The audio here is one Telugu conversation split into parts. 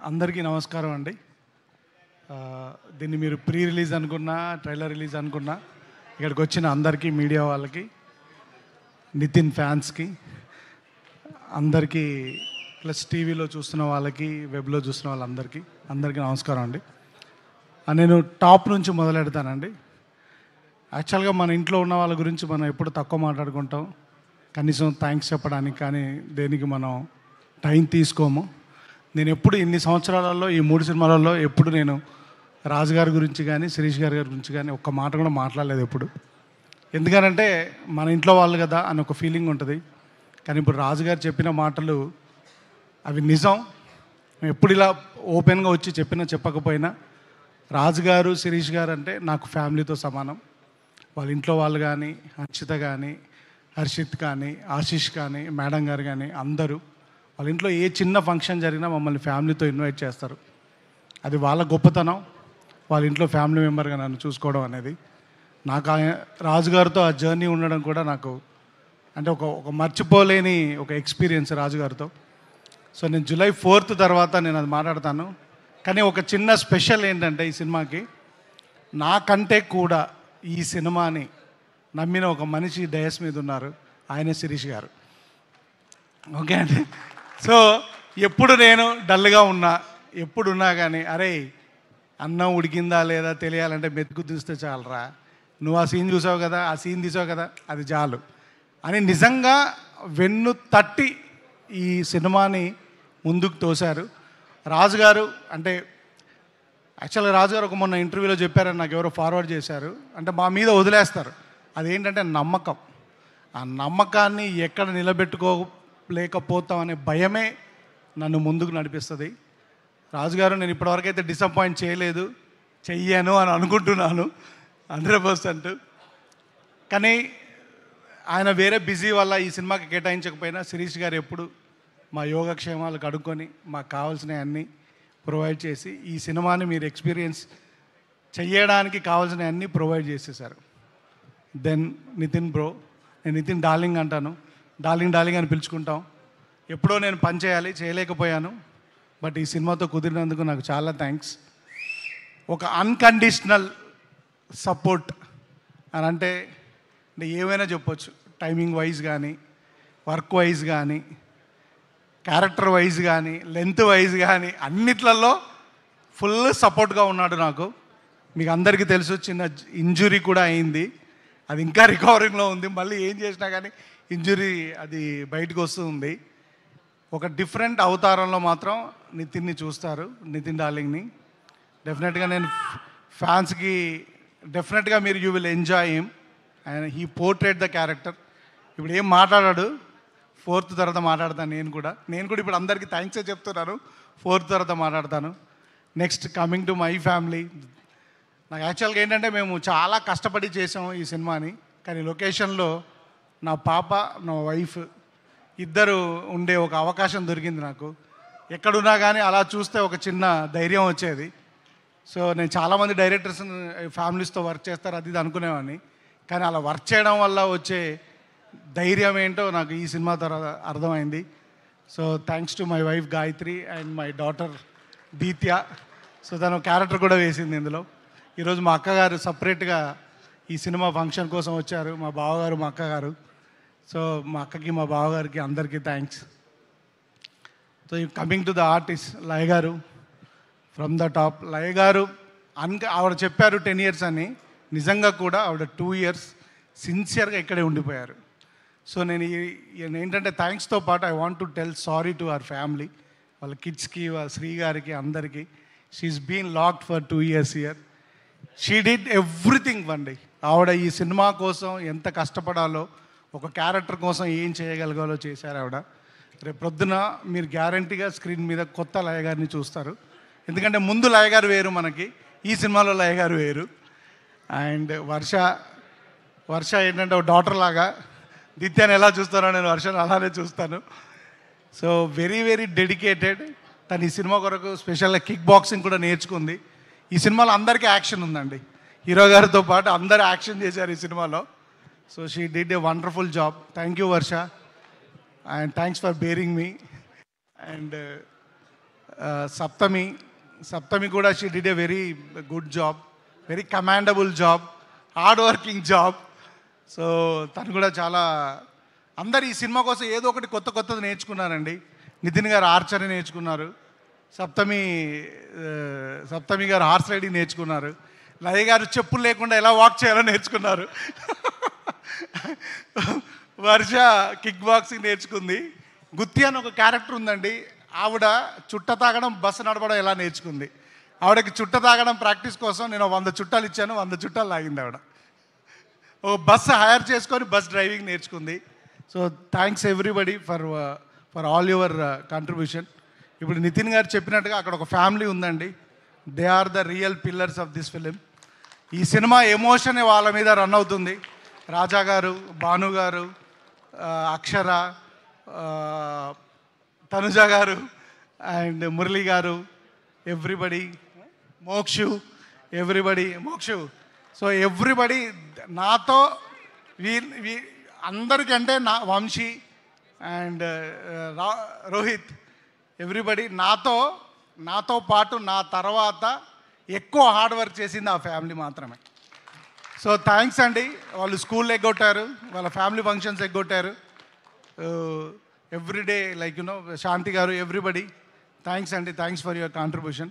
అందరికీ నమస్కారం అండి. దీన్ని మీరు ప్రీ రిలీజ్ అనుకున్నా, ట్రైలర్ రిలీజ్ అనుకున్నా, ఇక్కడికి వచ్చిన అందరికీ, మీడియా వాళ్ళకి, నితిన్ ఫ్యాన్స్కి అందరికీ, ప్లస్ టీవీలో చూస్తున్న వాళ్ళకి, వెబ్లో చూస్తున్న వాళ్ళందరికీ నమస్కారం అండి. నేను టాప్ నుంచి మొదలెడతానండి. యాక్చువల్గా మన ఇంట్లో ఉన్న వాళ్ళ గురించి మనం ఎప్పుడు తక్కువ మాట్లాడుకుంటాం, కనీసం థ్యాంక్స్ చెప్పడానికి కానీ దేనికి మనం టైం తీసుకోము. నేను ఎప్పుడు ఇన్ని సంవత్సరాలలో, ఈ 3 సినిమాలలో ఎప్పుడు నేను రాజు గారి గురించి కానీ, శిరీష్ గారి గురించి కానీ ఒక్క మాట కూడా మాట్లాడలేదు ఎప్పుడు. ఎందుకనంటే మన ఇంట్లో వాళ్ళు కదా అని ఒక ఫీలింగ్ ఉంటుంది. కానీ ఇప్పుడు రాజు గారు చెప్పిన మాటలు అవి నిజం. మేము ఎప్పుడు ఇలా ఓపెన్గా వచ్చి చెప్పకపోయినా రాజుగారు, శిరీష్ గారు అంటే నాకు ఫ్యామిలీతో సమానం. వాళ్ళ ఇంట్లో వాళ్ళు కానీ, హర్షిత కానీ, హర్షిత్ కానీ, ఆశీష్ కానీ, మేడం గారు కానీ అందరూ వాళ్ళ ఇంట్లో ఏ చిన్న ఫంక్షన్ జరిగినా మమ్మల్ని ఫ్యామిలీతో ఇన్వైట్ చేస్తారు. అది వాళ్ళ గొప్పతనం. వాళ్ళ ఇంట్లో ఫ్యామిలీ మెంబర్గా నన్ను చూసుకోవడం అనేది నాకు రాజుగారితో ఆ జర్నీ ఉండడం కూడా నాకు అంటే ఒక మర్చిపోలేని ఒక ఎక్స్పీరియన్స్ రాజుగారితో. సో నేను జూలై 4th తర్వాత నేను అది మాట్లాడతాను. కానీ ఒక చిన్న స్పెషల్ ఏంటంటే ఈ సినిమాకి, నాకంటే కూడా ఈ సినిమాని నమ్మిన ఒక మనిషి డయస్ మీద ఉన్నారు, ఆయన శిరీష్ గారు. ఓకే అండి. సో ఎప్పుడు నేను డల్గా ఉన్నా, ఎప్పుడున్నా కానీ అరే అన్నం ఉడికిందా లేదా తెలియాలంటే మెతుకు చూస్తే చాలరా, నువ్వు ఆ సీన్ చూసావు కదా, ఆ సీన్ తీసావు కదా, అది చాలు అని నిజంగా వెన్ను తట్టి ఈ సినిమాని ముందుకు తోశారు రాజుగారు. అంటే యాక్చువల్గా రాజుగారు ఒక మొన్న ఇంటర్వ్యూలో చెప్పారని నాకు ఎవరో ఫార్వర్డ్ చేశారు. అంటే మా మీద వదిలేస్తారు, అదేంటంటే నమ్మకం. ఆ నమ్మకాన్ని ఎక్కడ నిలబెట్టుకోలేకపోతామనే భయమే నన్ను ముందుకు నడిపిస్తుంది. రాజుగారు నేను ఇప్పటివరకు అయితే డిసప్పాయింట్ చేయలేదు, చెయ్యాను అని అనుకుంటున్నాను 100%. కానీ ఆయన వేరే బిజీ వల్ల ఈ సినిమాకి కేటాయించకపోయినా శిరీష్ గారు ఎప్పుడు మా యోగక్షేమాలు కడుక్కొని మాకు కావాల్సినవి అన్నీ ప్రొవైడ్ చేసి ఈ సినిమాని మీరు ఎక్స్పీరియన్స్ చెయ్యడానికి కావాల్సినవి అన్నీ ప్రొవైడ్ చేసేసారు. దెన్ నితిన్ బ్రో, నేను నితిన్ డార్లింగ్ అంటాను, డార్లింగ్ అని పిలుచుకుంటాం. ఎప్పుడో నేను పని చేయాలి, చేయలేకపోయాను. బట్ ఈ సినిమాతో కుదిరినందుకు నాకు చాలా థ్యాంక్స్. ఒక అన్కండిషనల్ సపోర్ట్ అని అంటే ఏమైనా చెప్పొచ్చు. టైమింగ్ వైజ్ కానీ, వర్క్ వైజ్ కానీ, క్యారెక్టర్ వైజ్ కానీ, లెంత్ వైజ్ కానీ అన్నిట్లలో ఫుల్ సపోర్ట్గా ఉన్నాడు నాకు. మీకు అందరికీ తెలుసు, చిన్న ఇంజురీ కూడా అయింది, అది ఇంకా రికవరింగ్లో ఉంది. మళ్ళీ ఏం చేసినా కానీ ఇంజురీ అది బయటకు వస్తుంది. ఒక డిఫరెంట్ అవతారంలో మాత్రం నితిన్ని చూస్తారు, నితిన్ డార్లింగ్ని. డెఫినెట్గా నేను ఫ్యాన్స్కి డెఫినెట్గా మీరు you will enjoy him and he portrait the character. ఇప్పుడు ఏం మాట్లాడాడు, 4th తర్వాత మాట్లాడతాను. నేను కూడా ఇప్పుడు అందరికీ థ్యాంక్సే చెప్తున్నాను. 4th తర్వాత మాట్లాడతాను. Next coming to my family. నాకు యాక్చువల్గా ఏంటంటే మేము చాలా కష్టపడి చేసాము ఈ సినిమాని. కానీ లొకేషన్లో నా పాప, నా వైఫ్ ఇద్దరు ఉండే ఒక అవకాశం దొరికింది నాకు. ఎక్కడున్నా కానీ అలా చూస్తే ఒక చిన్న ధైర్యం వచ్చేది. సో నేను చాలామంది డైరెక్టర్స్ ఫ్యామిలీస్తో వర్క్ చేస్తారు అది ఇది అనుకునేవాడిని. కానీ అలా వర్క్ చేయడం వల్ల వచ్చే ధైర్యం ఏంటో నాకు ఈ సినిమా తర్వాత అర్థమైంది. So thanks to my wife Gayatri and my daughter Deethya. సో తను క్యారెక్టర్ కూడా వేసింది ఇందులో. ఈరోజు మా అక్కగారు సపరేట్గా ఈ సినిమా ఫంక్షన్ కోసం వచ్చారు, మా బావగారు, మా అక్కగారు. సో మా అక్కకి, మా బావగారికి అందరికీ thanks. So coming to the artist Laya garu, from the top. లయ గారు ఆవిడ చెప్పారు 10 years అని, నిజంగా కూడా ఆవిడ 2 years సిన్సియర్గా ఇక్కడే ఉండిపోయారు. సో నేను ఏంటంటే థ్యాంక్స్తో పాటు I want to tell sorry to our family, వాళ్ళ కిడ్స్కి, వాళ్ళ శ్రీ గారికి, అందరికీ. She's been locked for 2 years here. She did everything అండి. ఆవిడ ఈ సినిమా కోసం ఎంత కష్టపడాలో, ఒక క్యారెక్టర్ కోసం ఏం చేయగలగాలో చేశారు ఆవిడ. రేపు ప్రొద్దున మీరు గ్యారంటీగా స్క్రీన్ మీద కొత్త లయ గారిని చూస్తారు. ఎందుకంటే ముందు లయ గారు వేరు మనకి, ఈ సినిమాలో లయ గారు వేరు. అండ్ వర్ష ఏంటంటే ఒక డాటర్ లాగా, దిత్యాన్ని ఎలా చూస్తానో నేను వర్షను అలానే చూస్తాను. So very very dedicated. తను ఈ సినిమా కొరకు స్పెషల్గా కిక్ బాక్సింగ్ కూడా నేర్చుకుంది. ఈ సినిమాలో అందరికీ యాక్షన్ ఉందండి, హీరో గారితో పాటు అందరూ యాక్షన్ చేశారు ఈ సినిమాలో. So she did a wonderful job. Thank you Varsha, and thanks for bearing me. And Saptami కూడా she did a very good job, very commendable job, hard working job. So తను కూడా చాలా, అందరు ఈ సినిమా కోసం ఏదో ఒకటి కొత్తది నేర్చుకున్నారండి. నితిన్ గారు ఆర్చరీ నేర్చుకున్నారు, సప్తమి గారు హార్స్ రైడింగ్ నేర్చుకున్నారు, లయ గారు చెప్పులు లేకుండా ఎలా వాక్ చేయాలో నేర్చుకున్నారు, వర్ష కిక్ బాక్సింగ్ నేర్చుకుంది, గుత్తి అని ఒక క్యారెక్టర్ ఉందండి, ఆవిడ చుట్ట తాగడం బస్సు నడపడం ఎలా నేర్చుకుంది. ఆవిడకి చుట్ట తాగడం ప్రాక్టీస్ కోసం నేను 100 చుట్టాలు ఇచ్చాను, 100 చుట్టాలు లాగింది ఆవిడ. ఓ బస్సు హైర్ చేసుకొని బస్ డ్రైవింగ్ నేర్చుకుంది. So thanks everybody for all your contribution. ఇప్పుడు నితిన్ గారు చెప్పినట్టుగా అక్కడ ఒక ఫ్యామిలీ ఉందండి. They are the real pillars of this film. ఈ సినిమా ఎమోషన్ వాళ్ళ మీద రన్ అవుతుంది. రాజా గారు, భాను గారు, అక్షర, తనుజ గారు అండ్ మురళి గారు, everybody, Mokshu, Mokshu. So everybody నాతో అందరికంటే వంశీ అండ్ రోహిత్, ఎవ్రీబడి నాతో పాటు నా తర్వాత ఎక్కువ హార్డ్ వర్క్ చేసింది ఆ ఫ్యామిలీ మాత్రమే. సో థ్యాంక్స్ అండి. వాళ్ళు స్కూల్ ఎగ్గొట్టారు, వాళ్ళ ఫ్యామిలీ ఫంక్షన్స్ ఎగ్గొట్టారు, ఎవ్రీడే లైక్ శాంతి గారు, ఎవ్రీబడి థ్యాంక్స్ అండి. Thanks for your contribution.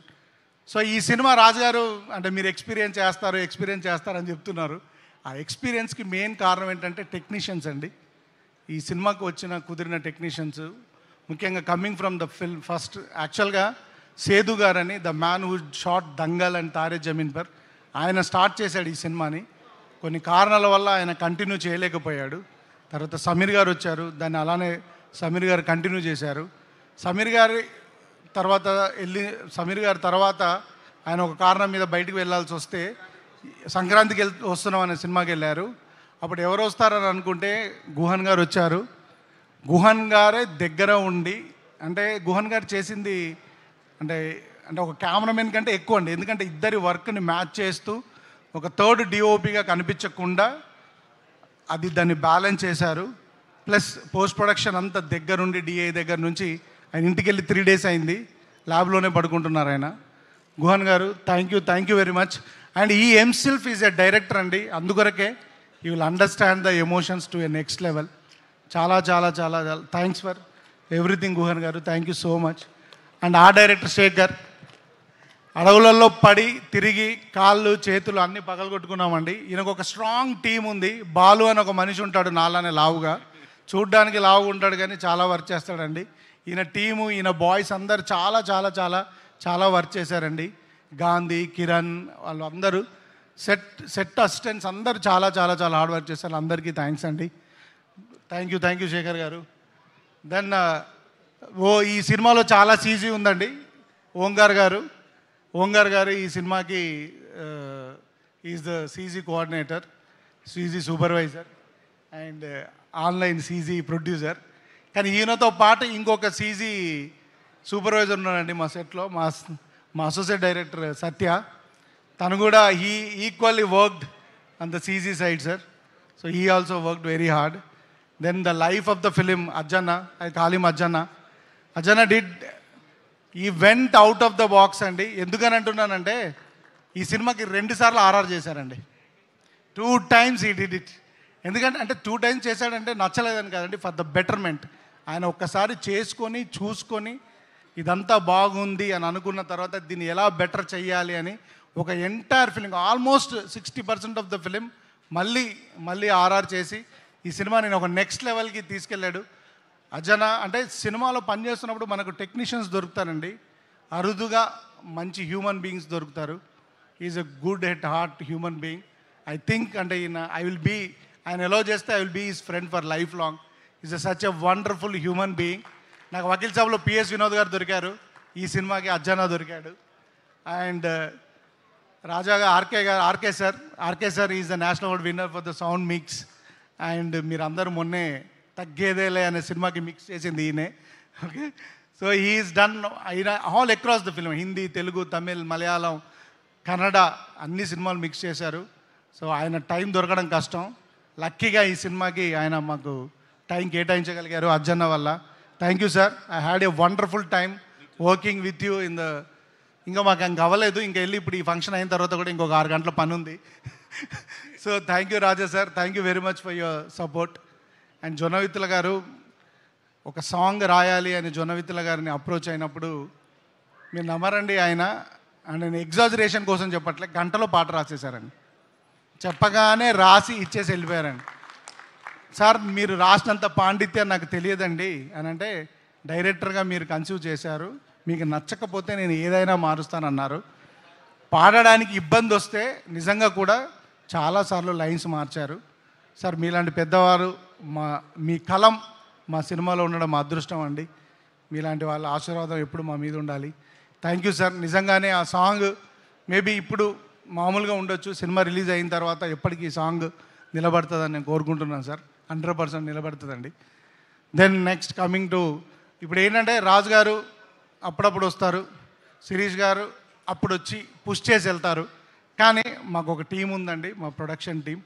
So ఈ సినిమా రాజుగారు అంటే మీరు ఎక్స్పీరియన్స్ చేస్తారని చెప్తున్నారు. ఆ ఎక్స్పీరియన్స్కి మెయిన్ కారణం ఏంటంటే టెక్నీషియన్స్ అండి. ఈ సినిమాకు కుదిరిన టెక్నీషియన్స్, ముఖ్యంగా coming from the film first యాక్చువల్గా సేదు గారని, the man who shot Dangal and Taare Zameen Par, ఆయన స్టార్ట్ చేశాడు ఈ సినిమాని. కొన్ని కారణాల వల్ల ఆయన కంటిన్యూ చేయలేకపోయాడు. తర్వాత సమీర్ గారు వచ్చారు, దాన్ని అలానే సమీర్ గారు కంటిన్యూ చేశారు. సమీర్ గారి తర్వాత ఆయన ఒక కారణం మీద బయటికి వెళ్ళాల్సి వస్తే సంక్రాంతికి వస్తున్నాం అనే సినిమాకి వెళ్ళారు. అప్పుడు ఎవరు వస్తారని అనుకుంటే గుహన్ గారు వచ్చారు. గుహన్ గారే దగ్గర ఉండి, అంటే గుహన్ గారు చేసింది అంటే ఒక కెమెరామెన్ కంటే ఎక్కువ అండి. ఎందుకంటే ఇద్దరి వర్క్ని మ్యాచ్ చేస్తూ ఒక థర్డ్ డిఓపిగా కనిపించకుండా దాన్ని బ్యాలెన్స్ చేశారు. ప్లస్ పోస్ట్ ప్రొడక్షన్ అంతా దగ్గరుండి డిఏ దగ్గర నుంచి ఆయన ఇంటికి వెళ్ళి 3 days అయింది, ల్యాబ్లోనే పడుకుంటున్నారు ఆయన. గుహన్ గారు thank you very much. And ఈ హిమ్సెల్ఫ్ ఈజ్ ఎ డైరెక్టర్ అండి, అందుకొరకే you will understand the emotions to a next level. చాలా చాలా చాలా థ్యాంక్స్ ఫర్ ఎవ్రీథింగ్ గుహన్ గారు, thank you so much. And ఆ డైరెక్టర్ శేఖర్, అడవులలో పడి తిరిగి కాళ్ళు చేతులు అన్నీ పగలగొట్టుకున్నామండి. ఈయనకు ఒక స్ట్రాంగ్ టీం ఉంది. బాలు అని ఒక మనిషి ఉంటాడు, నాలానే లావుగా, చూడ్డానికి లావుగా ఉంటాడు కానీ చాలా వర్క్ చేస్తాడండి. ఈయన టీము, ఈయన బాయ్స్ అందరు చాలా చాలా చాలా చాలా వర్క్ చేశారండి. గాంధీ, కిరణ్, వాళ్ళు అందరూ సెట్ అసిస్టెంట్స్ అందరూ చాలా చాలా చాలా హార్డ్ వర్క్ చేశారు. అందరికీ థ్యాంక్స్ అండి. థ్యాంక్ యూ శేఖర్ గారు. దెన్ ఈ సినిమాలో చాలా సీజీ ఉందండి. ఓంగార్ గారు ఈ సినిమాకి is the CG coordinator, CG supervisor and online CG producer. కానీ ఈయనతో పాటు ఇంకొక సీజీ సూపర్వైజర్ ఉన్నాడండి మా సెట్లో, మా అసోసియేట్ డైరెక్టర్ సత్య. తను కూడా equally worked on the CG side sir. So he also worked very hard. Then the life of the film Ajjanna, I call him Ajjanna did he went out of the box అండి. ఎందుకని అంటున్నానంటే ఈ సినిమాకి 2 సార్లు ఆర్ఆర్ చేశారండి. 2 times he did it. ఎందుకంటే 2 times చేశాడంటే నచ్చలేదని కాదండి, ఫర్ ద బెటర్మెంట్. ఆయన ఒక్కసారి చూసుకొని ఇదంతా బాగుంది అని అనుకున్న తర్వాత దీన్ని ఎలా బెటర్ చెయ్యాలి అని ఒక entire film, almost 60% of the film మళ్ళీ ఆర్ఆర్ చేసి ఈ సినిమా నేను ఒక నెక్స్ట్ లెవెల్కి తీసుకెళ్ళాడు. అజన అంటే సినిమాలో పనిచేస్తున్నప్పుడు మనకు టెక్నీషియన్స్ దొరుకుతారండి, అరుదుగా మంచి హ్యూమన్ బీయింగ్స్ దొరుకుతారు. Is a good heart heart human being. I think అంటే ఆయన ఎలా చేస్తే I will be his friend for life long. Is such a wonderful human being. నాకు వకీల్ సాబ్లో పిఎస్ వినోద్ గారు దొరికారు, ఈ సినిమాకి అజ్జన దొరికాడు. అండ్ రాజాగా RK sir is the national award winner for the sound mix. And మీరందరూ మొన్నే తగ్గేదేలే అనే సినిమాకి మిక్స్ చేసింది ఈయనే. Okay, so he's done all across the film, Hindi, Telugu, Tamil, Malayalam, Kannada అన్ని సినిమాలు మిక్స్ చేశారు. సో ఆయన టైం దొరకడం కష్టం. లక్కీగా ఈ సినిమాకి ఆయన మాకు టైం కేటాయించగలిగారు అజ్జన్న వల్ల. Thank you sir. I had a wonderful time working with you ఇంకా మాకు ఇంకా అవ్వలేదు. ఇంకా వెళ్ళి ఇప్పుడు ఈ ఫంక్షన్ అయిన తర్వాత కూడా ఇంకొక 6 గంటల పని ఉంది. So thank you Raja sir, thank you very much for your support. And Jonnavithula గారు ఒక సాంగ్ రాయాలి అని జొన్నవిత్తుల గారిని అప్రోచ్ అయినప్పుడు మీరు నమ్మరండి, ఆయన అండ్ నేను ఎగ్జాజరేషన్ కోసం చెప్పట్లే, గంటలో పాట రాసేశారండి. చెప్పగానే రాసి ఇచ్చేసి వెళ్ళిపోయారండి. సార్ మీరు రాసినంత పాండిత్యం నాకు తెలియదండి అని అంటే, డైరెక్టర్గా మీరు కన్సీవ్ చేశారు, మీకు నచ్చకపోతే నేను ఏదైనా మారుస్తానన్నారు. పాడడానికి ఇబ్బంది వస్తే నిజంగా కూడా చాలాసార్లు లైన్స్ మార్చారు. సార్ మీలాంటి పెద్దవారు మీ కలం మా సినిమాలో ఉండడం మా అదృష్టం అండి. మీలాంటి వాళ్ళ ఆశీర్వాదం ఎప్పుడు మా మీద ఉండాలి. Thank you sir. నిజంగానే ఆ సాంగ్ మేబీ ఇప్పుడు మామూలుగా ఉండొచ్చు, సినిమా రిలీజ్ అయిన తర్వాత ఎప్పటికీ ఈ సాంగ్ నిలబడుతుందని నేను కోరుకుంటున్నాను సార్. 100% నిలబడుతుందండి. దెన్ నెక్స్ట్ కమింగ్ టు ఇప్పుడు ఏంటంటే, రాజు గారు అప్పుడప్పుడు వస్తారు, శిరీష్ గారు అప్పుడు వచ్చి పుష్ చేసి వెళ్తారు. కానీ మాకు ఒక టీం ఉందండి, మా production team.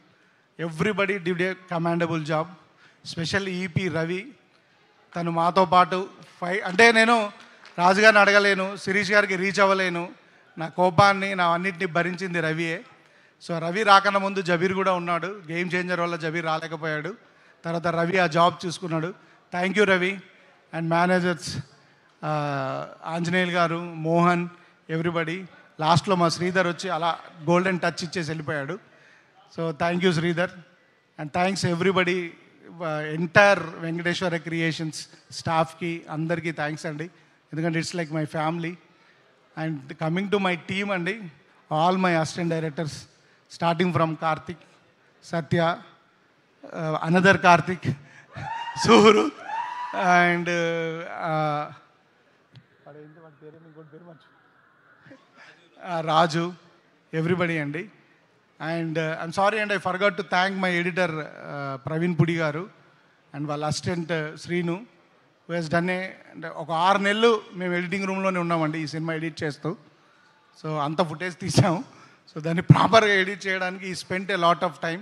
Everybody did a commendable job. Specially EP Ravi, తను మాతో పాటు అంటే నేను రాజుగారిని అడగలేను, శిరీష్ గారికి రీచ్ అవ్వలేను, నా కోపాన్ని నా అన్నింటినీ భరించింది రవియే. సో రవి రాకన్నా ముందు జబీర్ కూడా ఉన్నాడు. గేమ్ చేంజర్ వల్ల జబీర్ రాలేకపోయాడు, తర్వాత రవి ఆ జాబ్ చూసుకున్నాడు. Thank you Ravi. And managers Anjaneyulu గారు, మోహన్, ఎవ్రీబడి. లాస్ట్లో మా శ్రీధర్ వచ్చి అలా గోల్డెన్ టచ్ ఇచ్చేసి వెళ్ళిపోయాడు. So thank you Sridhar. And thanks everybody, entire Venkateswara creations స్టాఫ్కి అందరికీ థ్యాంక్స్ అండి, ఎందుకంటే it's like my family. And coming to my team అండి, all my assistant directors starting from Karthik, Satya, another Karthik, Suru and Raju, everybody అండి. And I'm sorry and I forgot to thank my editor Praveen Pudi garu and వాళ్ళ assistant Srinu, who he's done అంటే ఒక 6 నెలలు మేము ఎడిటింగ్ రూమ్లోనే ఉన్నామండి ఈ సినిమా ఎడిట్ చేస్తూ. సో అంత ఫుటేజ్ తీసాము. సో దాన్ని ప్రాపర్గా ఎడిట్ చేయడానికి we spent a lot of time.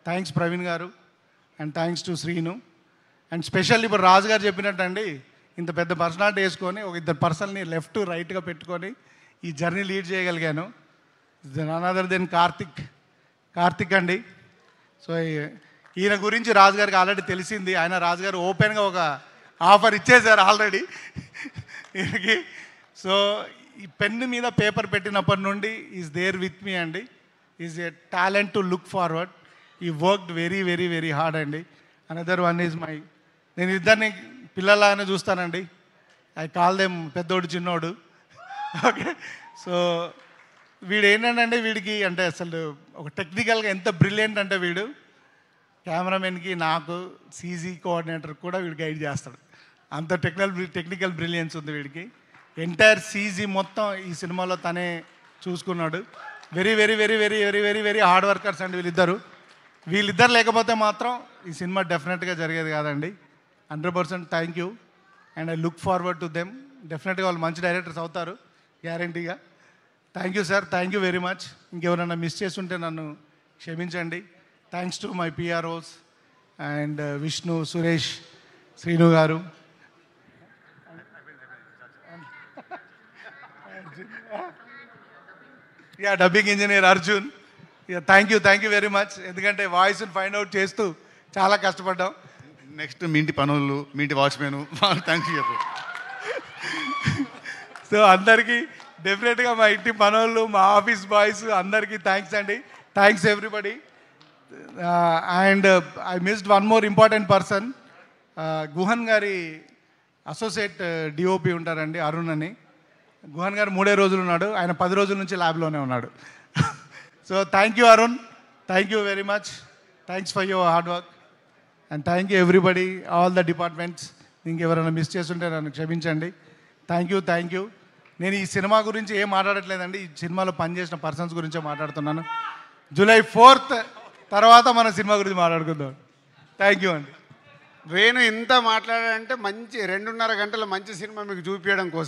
Thanks Praveen garu and thanks to Srinu. And special ఇప్పుడు రాజు గారు చెప్పినట్టు అండి, ఇంత పెద్ద పర్సనాలిటీ వేసుకొని ఒక 2 పర్సన్ని లెఫ్ట్ రైట్గా పెట్టుకొని ఈ జర్నీ లీడ్ చేయగలిగాను. నన్ అదర్ దెన్ కార్తిక్ అండి. సో ఈయన గురించి రాజుగారికి ఆల్రెడీ తెలిసింది. ఆయన రాజుగారు ఓపెన్గా ఒక ఆఫర్ ఇచ్చేశారు ఆల్రెడీ ఈయనకి. సో ఈ పెన్ను మీద పేపర్ పెట్టినప్పటి నుండి ఈజ్ దేర్ విత్ మీ అండి. Is a talent to look forward. He worked very very very hard అండి. అనదర్ వన్ ఈజ్ నేను ఇద్దరిని పిల్లలాగానే చూస్తానండి. ఐ కాల్ దెమ్ పెద్దోడు చిన్నోడు. ఓకే. సో వీడు ఏంటంటే వీడికి అంటే అసలు ఒక టెక్నికల్గా ఎంత బ్రిలియంట్ అంటే, వీడు కెమెరామెన్కి నాకు సీజీ కోఆర్డినేటర్ కూడా వీడు గైడ్ చేస్తాడు. అంత టెక్నికల్ బ్రిలియన్స్ ఉంది వీడికి. ఎంటైర్ సీజీ మొత్తం ఈ సినిమాలో తనే చూసుకున్నాడు. Very very very very very very very hard workers అండి వీళ్ళిద్దరు లేకపోతే మాత్రం ఈ సినిమా డెఫినెట్గా జరిగేది కాదండి. 100% thank you and I look forward to them. డెఫినెట్గా వాళ్ళు మంచి డైరెక్టర్స్ అవుతారు గ్యారంటీగా. Thank you sir, thank you very much. ఇంకెవరైనా మిస్ చేస్తుంటే నన్ను క్షమించండి. Thanks to my PROs and Vishnu, Suresh, Srinu garu. Dubbing engineer Arjun. Thank you very much. ఎందుకంటే వాయిస్ని ఫైండ్ అవుట్ చేస్తూ చాలా కష్టపడ్డాం. నెక్స్ట్ మీ ఇంటి పనులు, మీ ఇంటి వాచ్మెన్, థ్యాంక్ యూ చెప్పు. సో అందరికీ డెఫినెట్గా మా ఇంటి పనులు, మా ఆఫీస్ బాయ్స్ అందరికీ థ్యాంక్స్ అండి. Thanks everybody. And I missed one more important person. Guhan గారి అసోసియేట్ డిఓపి ఉంటారండి, అరుణ్ అని. గుహన్ గారు 3 రోజులు ఉన్నాడు, ఆయన 10 రోజుల నుంచి ల్యాబ్లోనే ఉన్నాడు. So thank you Arun, thank you very much. Thanks for your hard work and thank you everybody, all the departments. ఇంకెవరైనా మిస్ చేస్తుంటే నన్ను క్షమించండి. Thank you. నేను ఈ సినిమా గురించి ఏం మాట్లాడట్లేదండి, ఈ సినిమాలో పనిచేసిన పర్సన్స్ గురించే మాట్లాడుతున్నాను. July 4th తర్వాత మన సినిమా గురించి మాట్లాడుకుందాం. థ్యాంక్ యూ అండి. వేణు ఇంత మాట్లాడాలంటే మంచి 2.5 గంటల మంచి సినిమా మీకు చూపించడం కోసం.